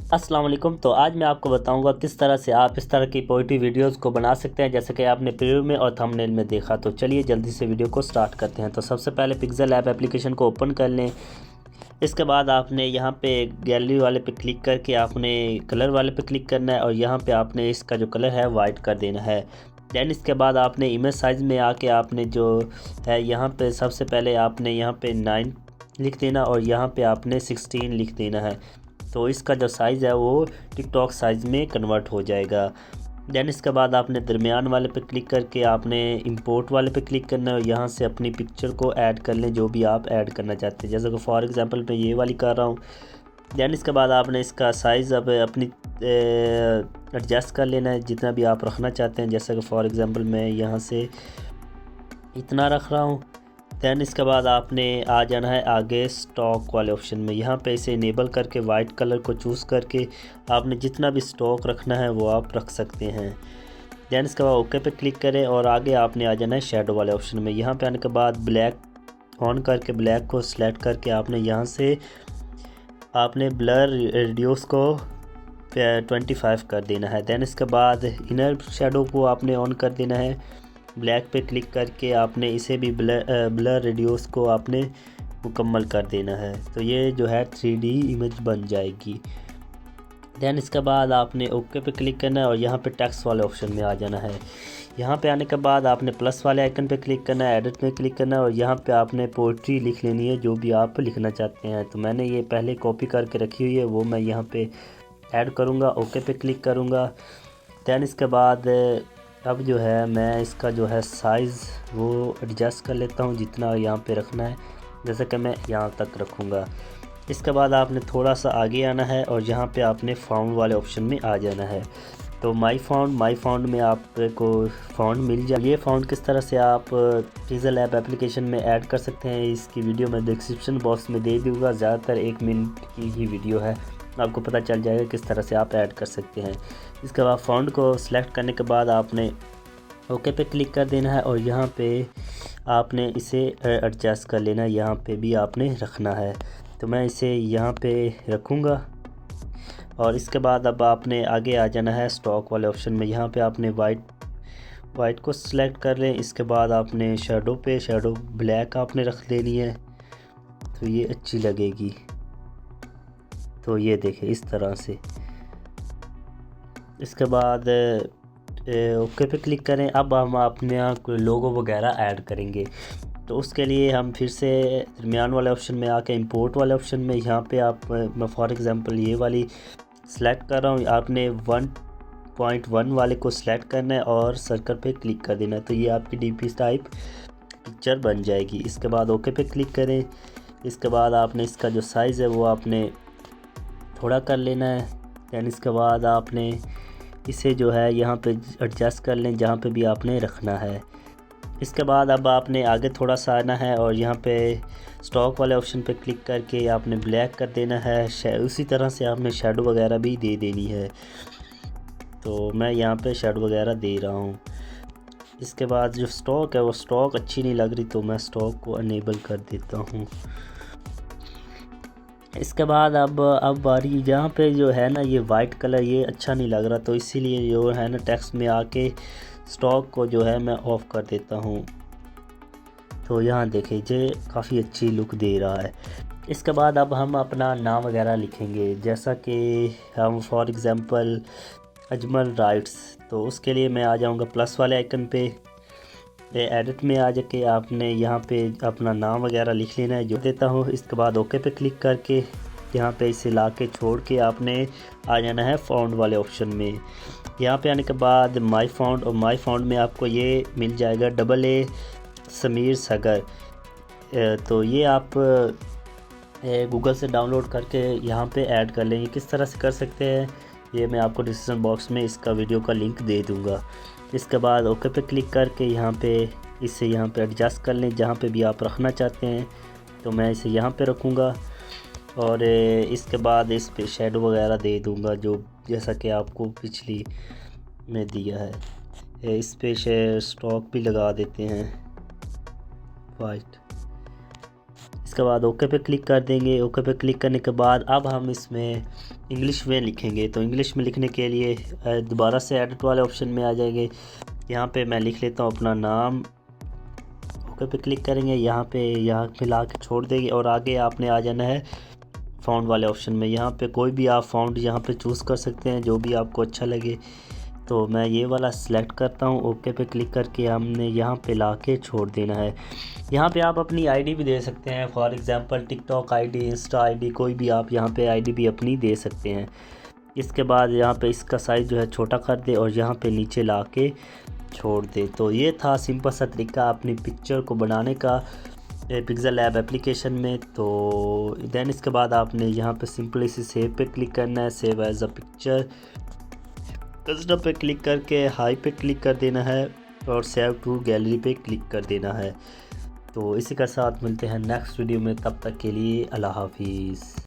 अस्सलाम वालेकुम। तो आज मैं आपको बताऊंगा किस तरह से आप इस तरह की पोएट्री वीडियोस को बना सकते हैं, जैसे कि आपने प्रीव्यू में और थंबनेल में देखा। तो चलिए जल्दी से वीडियो को स्टार्ट करते हैं। तो सबसे पहले पिक्सेल ऐप एप्लीकेशन को ओपन कर लें। इसके बाद आपने यहाँ पे गैलरी वाले पे क्लिक करके आपने कलर वाले पे क्लिक करना है और यहाँ पे आपने इसका जो कलर है वाइट कर देना है। दैन इसके बाद आपने इमेज साइज़ में आके आपने जो है यहाँ पे सबसे पहले आपने यहाँ पे 9 लिख देना और यहाँ पे आपने 16 लिख देना है। तो इसका जो साइज़ है वो टिकटॉक साइज़ में कन्वर्ट हो जाएगा। दैन इसके बाद आपने दरमियान वाले पे क्लिक करके आपने इंपोर्ट वाले पे क्लिक करना है और यहाँ से अपनी पिक्चर को ऐड कर लें, जो भी आप ऐड करना चाहते हैं। जैसे कि फॉर एग्जांपल मैं ये वाली कर रहा हूँ। दैन इसके बाद आपने इसका साइज़ अब अपनी एडजस्ट कर लेना है, जितना भी आप रखना चाहते हैं। जैसे कि फॉर एग्जांपल मैं यहाँ से इतना रख रहा हूँ। दैन इसके बाद आपने आ जाना है आगे स्टॉक वाले ऑप्शन में। यहाँ पे इसे इनेबल करके वाइट कलर को चूज़ करके आपने जितना भी स्टॉक रखना है वो आप रख सकते हैं। दैन इसके बाद ओके पे क्लिक करें और आगे आपने आ जाना है शेडो वाले ऑप्शन में। यहाँ पे आने के बाद ब्लैक ऑन करके ब्लैक को सिलेक्ट करके आपने यहाँ से आपने ब्लर रेडियस को 25 कर देना है। दैन इसके बाद इनर शेडो को आपने ऑन कर देना है। ब्लैक पे क्लिक करके आपने इसे भी ब्लर रेडियस को आपने मुकम्मल कर देना है। तो ये जो है 3D इमेज बन जाएगी। दैन इसके बाद आपने ओके पे क्लिक करना है और यहाँ पे टेक्स्ट वाले ऑप्शन में आ जाना है। यहाँ पे आने के बाद आपने प्लस वाले आइकन पे क्लिक करना है, एडिट में क्लिक करना है और यहाँ पे आपने पोइट्री लिख लेनी है, जो भी आप लिखना चाहते हैं। तो मैंने ये पहले कॉपी करके रखी हुई है, वो मैं यहाँ पे ऐड करूँगा। ओके पे क्लिक करूँगा। दैन इसके बाद अब जो है मैं इसका जो है साइज़ वो एडजस्ट कर लेता हूँ, जितना यहाँ पे रखना है। जैसे कि मैं यहाँ तक रखूँगा। इसके बाद आपने थोड़ा सा आगे आना है और यहाँ पे आपने फाउंड वाले ऑप्शन में आ जाना है। तो माई फाउंड में आपको फाउंड मिल जाए। ये फाउंड किस तरह से आप पिक्सेल ऐप एप्लीकेशन में ऐड कर सकते हैं, इसकी वीडियो मैं डिस्क्रिप्शन बॉक्स में दे दूँगा। ज़्यादातर 1 मिनट की ही वीडियो है, आपको पता चल जाएगा किस तरह से आप ऐड कर सकते हैं। इसके बाद फाउंड को सिलेक्ट करने के बाद आपने ओके पे क्लिक कर देना है और यहाँ पे आपने इसे एडजस्ट कर लेना है, यहाँ पे भी आपने रखना है। तो मैं इसे यहाँ पे रखूँगा और इसके बाद अब आपने आगे आ जाना है स्टॉक वाले ऑप्शन में। यहाँ पे आपने वाइट को सिलेक्ट कर लें। इसके बाद आपने शेडो ब्लैक आपने रख देनी है, तो ये अच्छी लगेगी। तो ये देखें इस तरह से। इसके बाद ओके पे क्लिक करें। अब हम अपने यहाँ लोगो वगैरह ऐड करेंगे। तो उसके लिए हम फिर से दरमियान वाले ऑप्शन में आके इंपोर्ट वाले ऑप्शन में यहाँ पे आप मैं फॉर एग्जांपल ये वाली सेलेक्ट कर रहा हूँ। आपने 1.1 वाले को सिलेक्ट करना है और सर्कल पे क्लिक कर देना है। तो ये आपकी डीपी टाइप पिक्चर बन जाएगी। इसके बाद ओके पे क्लिक करें। इसके बाद आपने इसका जो साइज़ है वो आपने थोड़ा कर लेना है। दैन इसके बाद आपने इसे जो है यहाँ पे एडजस्ट कर लें, जहाँ पे भी आपने रखना है। इसके बाद अब आपने आगे थोड़ा सा आना है और यहाँ पे स्टॉक वाले ऑप्शन पे क्लिक करके आपने ब्लैक कर देना है। उसी तरह से आपने शेडो वगैरह भी दे देनी है। तो मैं यहाँ पे शेडो वगैरह दे रहा हूँ। इसके बाद जो स्टॉक है वो स्टॉक अच्छी नहीं लग रही, तो मैं स्टॉक को अनेबल कर देता हूँ। इसके बाद अब बारी जहाँ पे जो है ना ये वाइट कलर ये अच्छा नहीं लग रहा, तो इसीलिए जो है ना टेक्स्ट में आके स्टॉक को जो है मैं ऑफ़ कर देता हूँ। तो यहाँ देखिए ये काफ़ी अच्छी लुक दे रहा है। इसके बाद अब हम अपना नाम वगैरह लिखेंगे, जैसा कि हम फॉर एग्ज़ाम्पल अजमल राइट्स। तो उसके लिए मैं आ जाऊँगा प्लस वाले आइकन पे एडिट में आ जाके आपने यहाँ पे अपना नाम वगैरह लिख लेना है, जो देता हूँ। इसके बाद ओके पे क्लिक करके यहाँ पे इसे ला के छोड़ के आपने आ जाना है फाउंड वाले ऑप्शन में। यहाँ पे आने के बाद माई फाउंड, और माई फाउंड में आपको ये मिल जाएगा AA समीर सगर। तो ये आप गूगल से डाउनलोड करके यहाँ पे ऐड कर लेंगे। किस तरह से कर सकते हैं ये मैं आपको डिस्क्रिप्शन बॉक्स में इसका वीडियो का लिंक दे दूँगा। इसके बाद ओके पे क्लिक करके यहाँ पे इसे यहाँ पे एडजस्ट कर लें, जहाँ पे भी आप रखना चाहते हैं। तो मैं इसे यहाँ पे रखूँगा और इसके बाद इस पे शेडो वगैरह दे दूँगा, जो जैसा कि आपको पिछली में दिया है। इस पे स्टॉक भी लगा देते हैं वाइट। इसके बाद ओके पे क्लिक कर देंगे। ओके पे क्लिक करने के बाद अब हम इसमें इंग्लिश में लिखेंगे। तो इंग्लिश में लिखने के लिए दोबारा से एडिट वाले ऑप्शन में आ जाएंगे। यहाँ पे मैं लिख लेता हूँ अपना नाम। ओके पे क्लिक करेंगे, यहाँ पे ला के छोड़ देंगे और आगे आपने आ जाना है फ़ॉन्ट वाले ऑप्शन में। यहाँ पे कोई भी आप फ़ॉन्ट यहाँ पे चूज़ कर सकते हैं, जो भी आपको अच्छा लगे। तो मैं ये वाला सिलेक्ट करता हूँ। ओके पे क्लिक करके हमने यहाँ पे ला के छोड़ देना है। यहाँ पे आप अपनी आईडी भी दे सकते हैं, for example TikTok ID, Insta ID, कोई भी आप यहाँ पे आईडी भी अपनी दे सकते हैं। इसके बाद यहाँ पे इसका साइज़ जो है छोटा कर दे और यहाँ पे नीचे ला के छोड़ दे। तो ये था सिंपल सा तरीका अपनी पिक्चर को बनाने का पिक्सेल लैब एप्लीकेशन में। तो देन इसके बाद आपने यहाँ पे सिंपली सी सेव पे क्लिक करना है, save as a picture. Custom पे क्लिक करके हाई पे क्लिक कर देना है और सेव टू गैलरी पे क्लिक कर देना है। तो इसी के साथ मिलते हैं नेक्स्ट वीडियो में, तब तक के लिए अल्लाह हाफिज़।